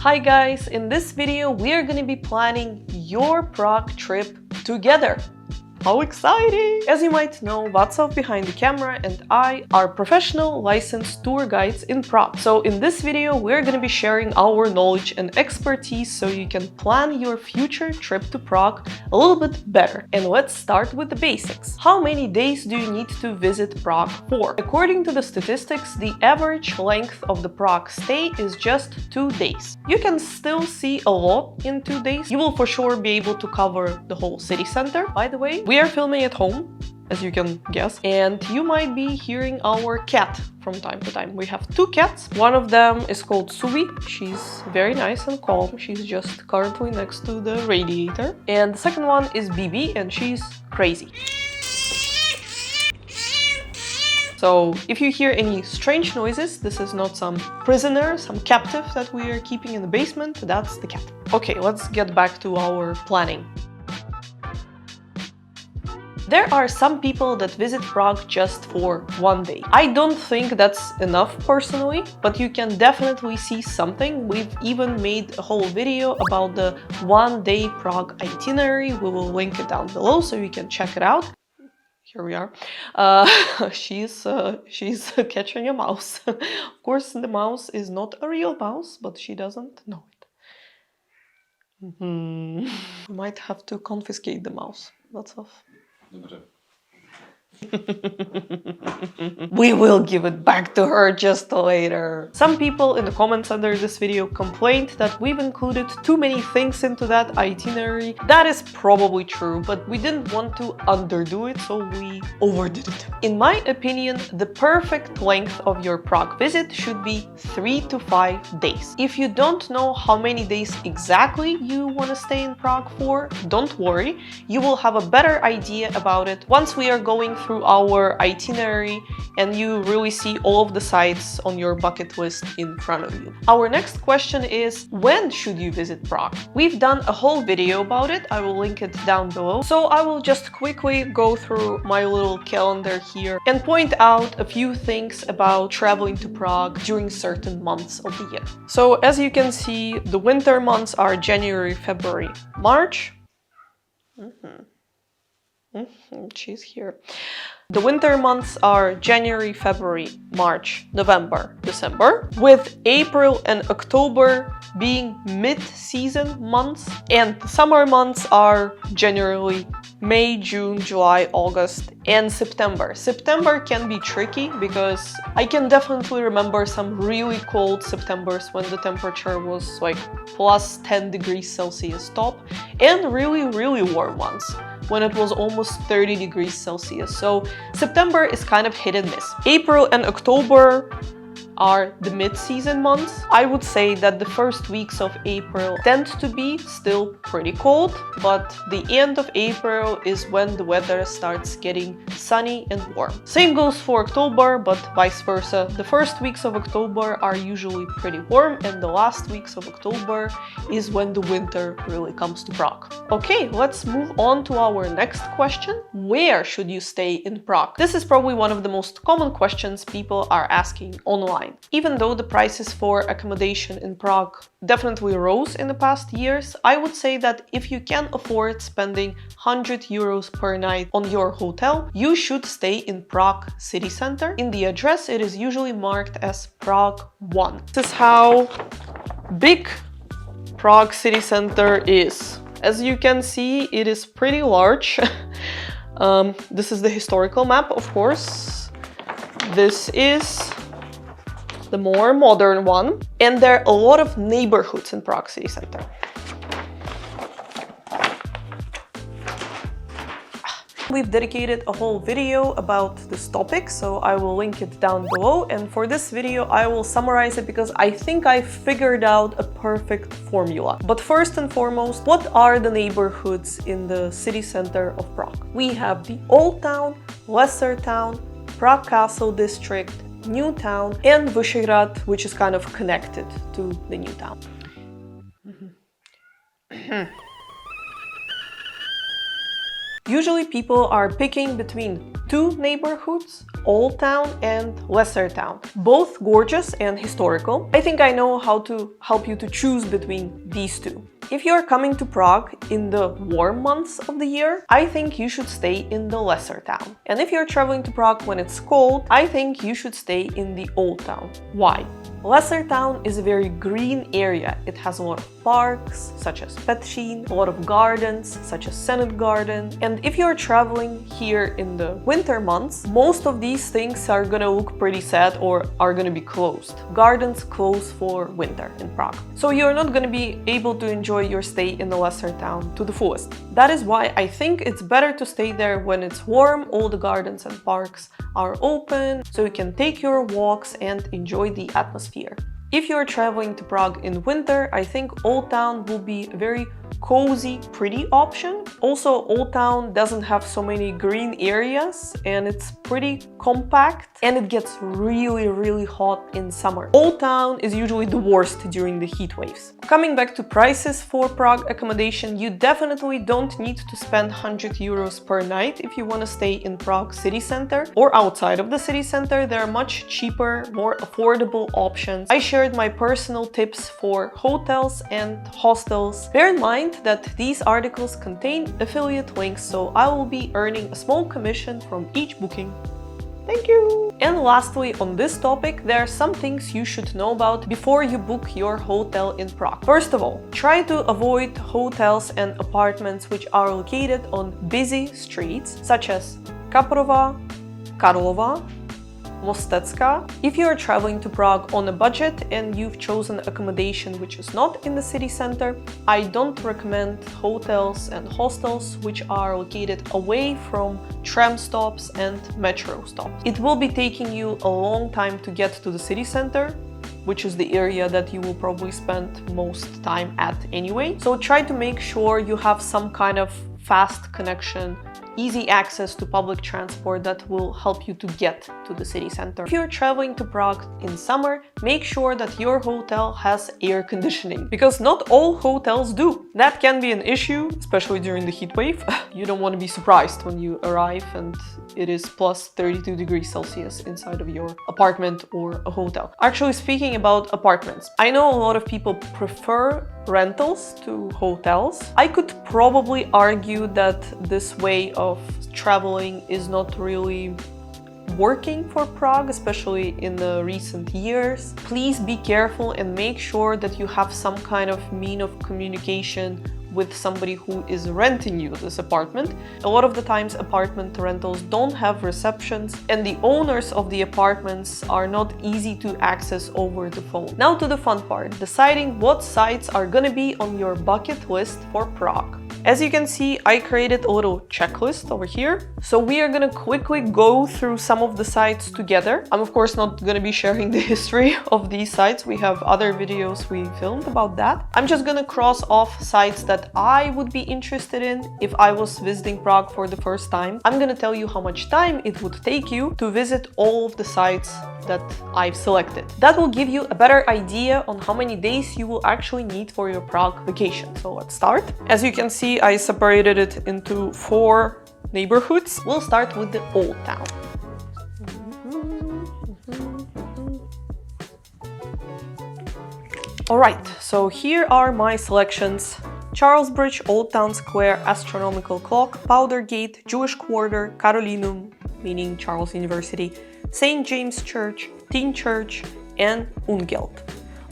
Hi guys, in this video we are gonna be planning your Prague trip together. How exciting! As you might know, Václav behind the camera and I are professional licensed tour guides in Prague. So in this video we're gonna be sharing our knowledge and expertise so you can plan your future trip to Prague a little bit better. And let's start with the basics. How many days do you need to visit Prague for? According to the statistics, the average length of the Prague stay is just 2 days. You can still see a lot in 2 days. You will for sure be able to cover the whole city center. By the way, we are filming at home, as you can guess, and you might be hearing our cat from time to time. We have 2 cats. One of them is called Suvi. She's very nice and calm. She's just currently next to the radiator. And the second one is Bibi, and she's crazy. So if you hear any strange noises, this is not some prisoner, some captive that we are keeping in the basement. That's the cat. Okay, let's get back to our planning. There are some people that visit Prague just for 1 day. I don't think that's enough personally, but you can definitely see something. We've even made a whole video about the 1-day Prague itinerary. We will link it down below so you can check it out. Here we are. She's catching a mouse. Of course, the mouse is not a real mouse, but she doesn't know it. We might have to confiscate the mouse. That's off. We will give it back to her just later. Some people in the comments under this video complained that we've included too many things into that itinerary. That is probably true, but we didn't want to underdo it, so we overdid it. In my opinion, the perfect length of your Prague visit should be 3 to 5 days. If you don't know how many days exactly you want to stay in Prague for, don't worry. You will have a better idea about it once we are going through our itinerary and you really see all of the sites on your bucket list in front of you. Our next question is, when should you visit Prague? We've done a whole video about it. I will link it down below. So I will just quickly go through my little calendar here and point out a few things about traveling to Prague during certain months of the year. So as you can see, the winter months are January, February, March. She's here. The winter months are January, February, March, November, December, with April and October being mid-season months, and the summer months are generally May, June, July, August, and September. September can be tricky because I can definitely remember some really cold Septembers when the temperature was like plus 10 degrees Celsius top, and really, really warm ones when it was almost 30 degrees Celsius. So September is kind of hit and miss. April and October are the mid-season months. I would say that the first weeks of April tend to be still pretty cold, but the end of April is when the weather starts getting sunny and warm. Same goes for October, but vice versa. The first weeks of October are usually pretty warm, and the last weeks of October is when the winter really comes to Prague. Okay, let's move on to our next question. Where should you stay in Prague? This is probably one of the most common questions people are asking online. Even though the prices for accommodation in Prague definitely rose in the past years, I would say that if you can afford spending 100 euros per night on your hotel, you should stay in Prague city center. In the address, it is usually marked as Prague 1. This is how big Prague city center is. As you can see, it is pretty large. This is the historical map, of course. This is the more modern one, and there are a lot of neighborhoods in Prague city center. We've dedicated a whole video about this topic, so I will link it down below, and for this video I will summarize it because I think I figured out a perfect formula. But first and foremost, what are the neighborhoods in the city center of Prague? We have the Old Town, Lesser Town, Prague Castle District, New Town, and Vyšehrad, which is kind of connected to the New Town. Usually people are picking between two neighborhoods, Old Town and Lesser Town, both gorgeous and historical. I think I know how to help you to choose between these two. If you're coming to Prague in the warm months of the year, I think you should stay in the Lesser Town. And if you're traveling to Prague when it's cold, I think you should stay in the Old Town. Why? Lesser Town is a very green area. It has a lot of parks, such as Petřín, a lot of gardens, such as Senate Garden. And if you're traveling here in the winter months, most of these things are gonna look pretty sad or are gonna be closed. Gardens close for winter in Prague. So you're not gonna be able to enjoy your stay in the Lesser Town to the fullest. That is why I think it's better to stay there when it's warm, all the gardens and parks are open, so you can take your walks and enjoy the atmosphere. If you're traveling to Prague in winter, I think Old Town will be a very cozy, pretty option. Also, Old Town doesn't have so many green areas and it's pretty compact and it gets really hot in summer. Old Town is usually the worst during the heat waves. Coming back to prices for Prague accommodation, you definitely don't need to spend 100 euros per night if you want to stay in Prague city center or outside of the city center. There are much cheaper, more affordable options. I shared my personal tips for hotels and hostels. Bear in mind that these articles contain affiliate links, so I will be earning a small commission from each booking. Thank you! And lastly, on this topic, there are some things you should know about before you book your hotel in Prague. First of all, try to avoid hotels and apartments which are located on busy streets, such as Kaprova, Karlova, Mostecka. If you are traveling to Prague on a budget and you've chosen accommodation which is not in the city center, I don't recommend hotels and hostels which are located away from tram stops and metro stops. It will be taking you a long time to get to the city center, which is the area that you will probably spend most time at anyway. So try to make sure you have some kind of fast connection, easy access to public transport that will help you to get to the city center. If you're traveling to Prague in summer, make sure that your hotel has air conditioning, because not all hotels do. That can be an issue, especially during the heat wave. You don't want to be surprised when you arrive and it is plus 32 degrees Celsius inside of your apartment or a hotel. Actually, speaking about apartments, I know a lot of people prefer rentals to hotels. I could probably argue that this way of traveling is not really working for Prague, especially in the recent years. Please be careful and make sure that you have some kind of mean of communication with somebody who is renting you this apartment. A lot of the times apartment rentals don't have receptions and the owners of the apartments are not easy to access over the phone. Now to the fun part, deciding what sites are gonna be on your bucket list for Prague. As you can see, I created a little checklist over here. So we are gonna quickly go through some of the sites together. I'm of course not gonna be sharing the history of these sites. We have other videos we filmed about that. I'm just gonna cross off sites that I would be interested in if I was visiting Prague for the first time. I'm gonna tell you how much time it would take you to visit all of the sites that I've selected. That will give you a better idea on how many days you will actually need for your Prague vacation. So let's start. As you can see, I separated it into 4 neighborhoods. We'll start with the Old Town. Alright, so here are my selections. Charles Bridge, Old Town Square, Astronomical Clock, Powder Gate, Jewish Quarter, Carolinum, meaning Charles University, St. James Church, Teen Church, and Ungelt.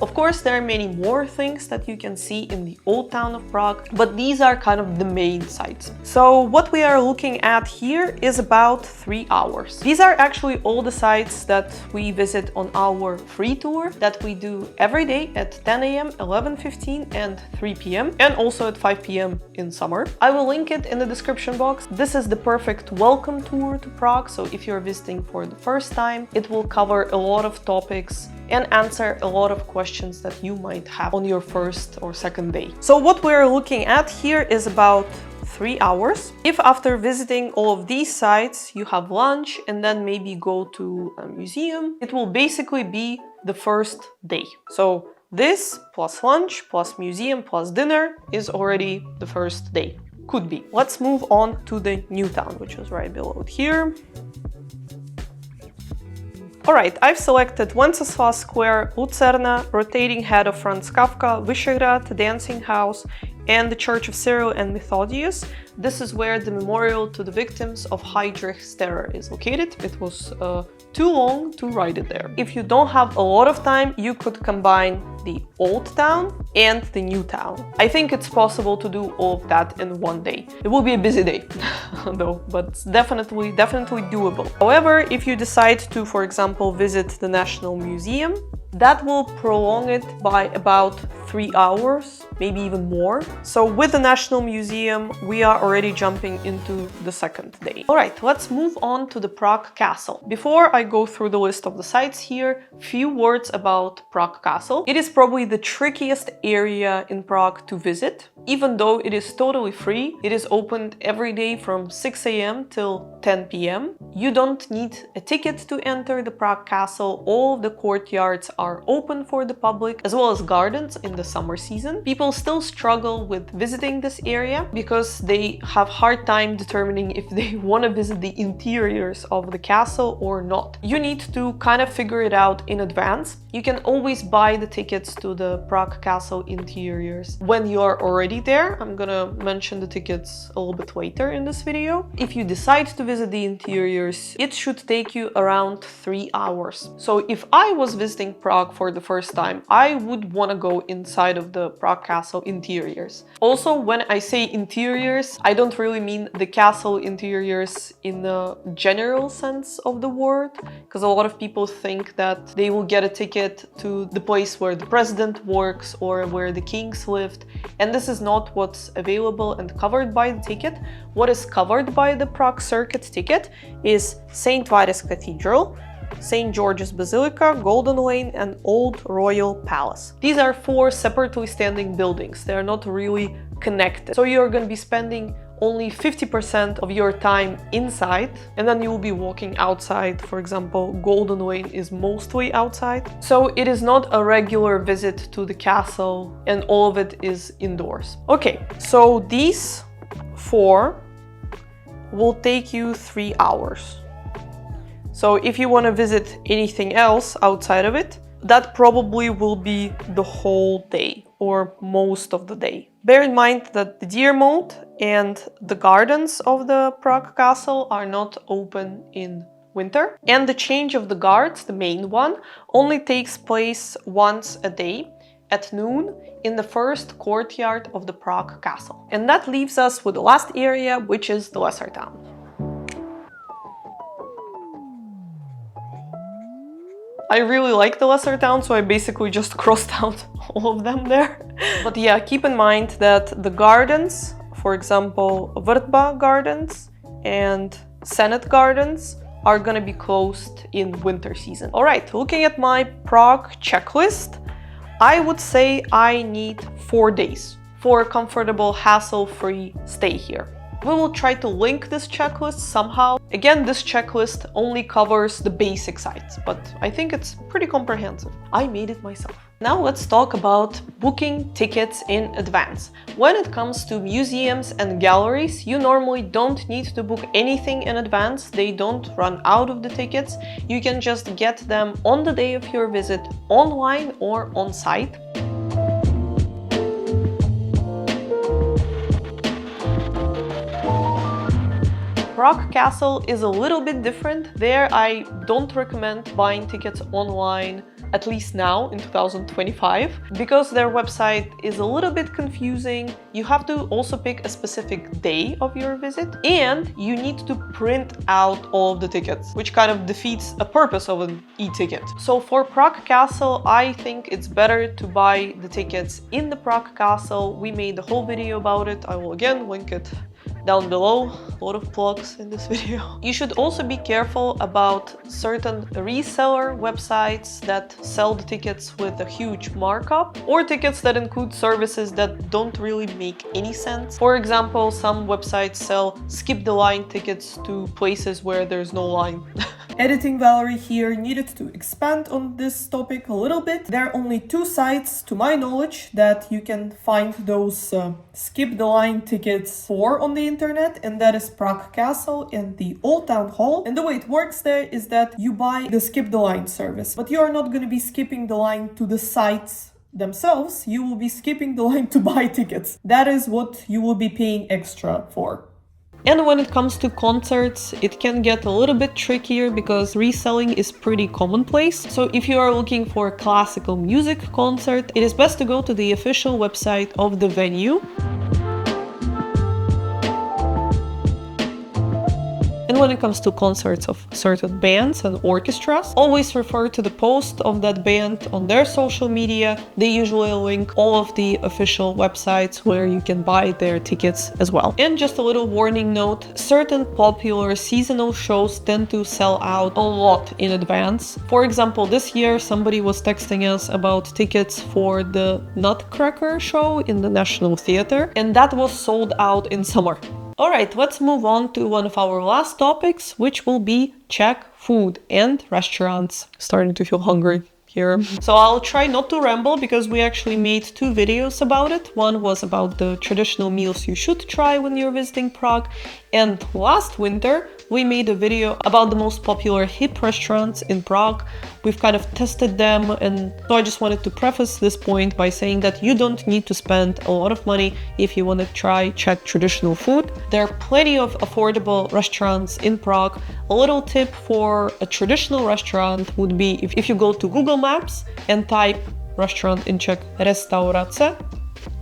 Of course, there are many more things that you can see in the Old Town of Prague, but these are kind of the main sites. So what we are looking at here is about 3 hours. These are actually all the sites that we visit on our free tour that we do every day at 10 a.m., 11:15 and 3 p.m. and also at 5 p.m. in summer. I will link it in the description box. This is the perfect welcome tour to Prague, so if you're visiting for the first time, it will cover a lot of topics and answer a lot of questions that you might have on your first or second day. So what we're looking at here is about 3 hours. If after visiting all of these sites you have lunch and then maybe go to a museum, it will basically be the first day. So this plus lunch plus museum plus dinner is already the first day. could be. Let's move on to the new town, which is right below it here. Alright, I've selected Wenceslas Square, Lucerna, rotating head of Franz Kafka, Vyšehrad, dancing house, and the Church of Cyril and Methodius. This is where the memorial to the victims of Heydrich's terror is located. It was too long to write it there. If you don't have a lot of time, you could combine the old town and the new town. I think it's possible to do all of that in one day. It will be a busy day though, but it's definitely doable. However, if you decide to, for example, visit the National Museum, that will prolong it by about 3 hours, maybe even more. So with the National Museum, we are already jumping into the second day. All right, let's move on to the Prague Castle. Before I go through the list of the sites here, few words about Prague Castle. It is probably the trickiest area in Prague to visit. Even though it is totally free, it is opened every day from 6 a.m. till 10 p.m. You don't need a ticket to enter the Prague Castle. All of the courtyards are open for the public, as well as gardens in the summer season. People still struggle with visiting this area because they have hard time determining if they want to visit the interiors of the castle or not. You need to kind of figure it out in advance. You can always buy the tickets to the Prague Castle interiors when you are already there. I'm gonna mention the tickets a little bit later in this video. If you decide to visit the interiors, it should take you around 3 hours. So if I was visiting Prague for the first time, I would want to go inside of the Prague Castle interiors. Also, when I say interiors, I don't really mean the castle interiors in the general sense of the word, because a lot of people think that they will get a ticket to the place where the president works or where the kings lived, and this is not what's available and covered by the ticket. What is covered by the Prague Circuit ticket is St. Vitus Cathedral, St. George's Basilica, Golden Lane, and Old Royal Palace. These are 4 separately standing buildings. They are not really connected. So you're going to be spending only 50% of your time inside, and then you will be walking outside. For example, Golden Lane is mostly outside. So it is not a regular visit to the castle, and all of it is indoors. Okay, so these 4 will take you 3 hours. So if you want to visit anything else outside of it, that probably will be the whole day or most of the day. Bear in mind that the deer moat and the gardens of the Prague Castle are not open in winter. And the change of the guards, the main one, only takes place once a day at noon in the first courtyard of the Prague Castle. And that leaves us with the last area, which is the lesser town. I really like the lesser town, so I basically just crossed out all of them there. But yeah, keep in mind that the gardens, for example, Vrtba Gardens and Senate Gardens, are gonna be closed in winter season. All right, looking at my Prague checklist, I would say I need 4 days for a comfortable, hassle-free stay here. We will try to link this checklist somehow. Again, this checklist only covers the basic sites, but I think it's pretty comprehensive. I made it myself. Now let's talk about booking tickets in advance. When it comes to museums and galleries, you normally don't need to book anything in advance. They don't run out of the tickets. You can just get them on the day of your visit, online or on site. Prague Castle is a little bit different. There I don't recommend buying tickets online, at least now in 2025, because their website is a little bit confusing. You have to also pick a specific day of your visit, and you need to print out all of the tickets, which kind of defeats the purpose of an e-ticket. So for Prague Castle, I think it's better to buy the tickets in the Prague Castle. We made a whole video about it. I will again link it down below. A lot of plugs in this video. You should also be careful about certain reseller websites that sell the tickets with a huge markup, or tickets that include services that don't really make any sense. For example, some websites sell skip the line tickets to places where there's no line. Editing Valerie here needed to expand on this topic a little bit. There are only 2 sites, to my knowledge, that you can find those skip the line tickets for on the internet, and that is Prague Castle and the Old Town Hall. And the way it works there is that you buy the skip the line service, but you are not going to be skipping the line to the sites themselves. You will be skipping the line to buy tickets. That is what you will be paying extra for. And when it comes to concerts, it can get a little bit trickier because reselling is pretty commonplace. So if you are looking for a classical music concert, it is best to go to the official website of the venue. And when it comes to concerts of certain bands and orchestras, always refer to the post of that band on their social media. They usually link all of the official websites where you can buy their tickets as well. And just a little warning note, certain popular seasonal shows tend to sell out a lot in advance. For example, this year somebody was texting us about tickets for the Nutcracker show in the National Theatre, and that was sold out in summer. Alright, let's move on to one of our last topics, which will be Czech food and restaurants. Starting to feel hungry here. So I'll try not to ramble because we actually made 2 videos about it. One was about the traditional meals you should try when you're visiting Prague, and last winter we made a video about the most popular hip restaurants in Prague. We've kind of tested them, and so I just wanted to preface this point by saying that you don't need to spend a lot of money if you want to try Czech traditional food. There are plenty of affordable restaurants in Prague. A little tip for a traditional restaurant would be if you go to Google Maps and type restaurant in Czech restaurace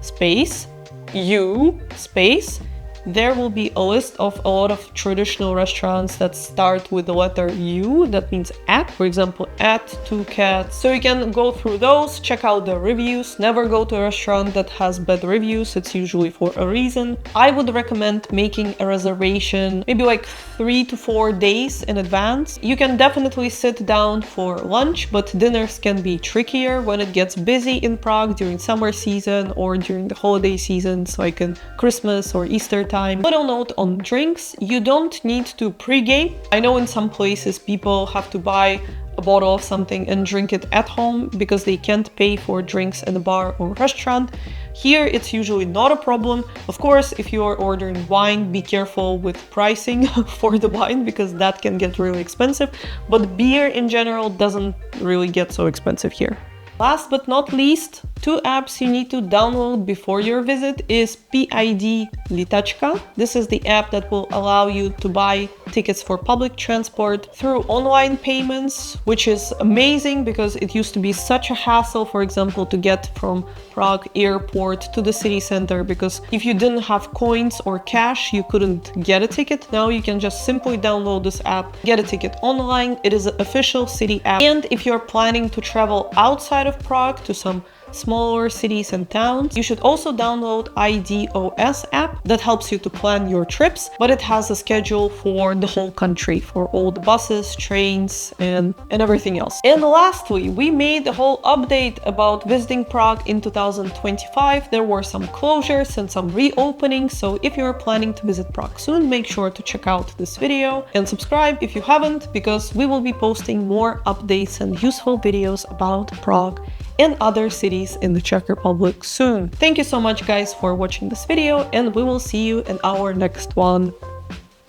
space U space, there will be a list of a lot of traditional restaurants that start with the letter U, that means at, for example, at Two Cats. So you can go through those, check out the reviews. Never go to a restaurant that has bad reviews, it's usually for a reason. I would recommend making a reservation maybe like 3 to 4 days in advance. You can definitely sit down for lunch, but dinners can be trickier when it gets busy in Prague during summer season or during the holiday season, so like in Christmas or Easter time. Little note on drinks, you don't need to pregame. I know in some places people have to buy a bottle of something and drink it at home because they can't pay for drinks in a bar or restaurant. Here it's usually not a problem. Of course, if you are ordering wine, be careful with pricing for the wine because that can get really expensive, but beer in general doesn't really get so expensive here. Last but not least, 2 apps you need to download before your visit is PID Litačka. This is the app that will allow you to buy tickets for public transport through online payments, which is amazing because it used to be such a hassle, for example, to get from Prague airport to the city center, because if you didn't have coins or cash, you couldn't get a ticket. Now you can just simply download this app, get a ticket online. It is an official city app. And if you're planning to travel outside of Prague to some smaller cities and towns, you should also download IDOS app that helps you to plan your trips, but it has a schedule for the whole country, for all the buses, trains, and everything else. And lastly, we made a whole update about visiting Prague in 2025. There were some closures and some reopenings, so if you're planning to visit Prague soon, make sure to check out this video and subscribe if you haven't, because we will be posting more updates and useful videos about Prague and other cities in the Czech Republic soon. Thank you so much guys for watching this video, and we will see you in our next one.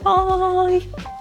Bye!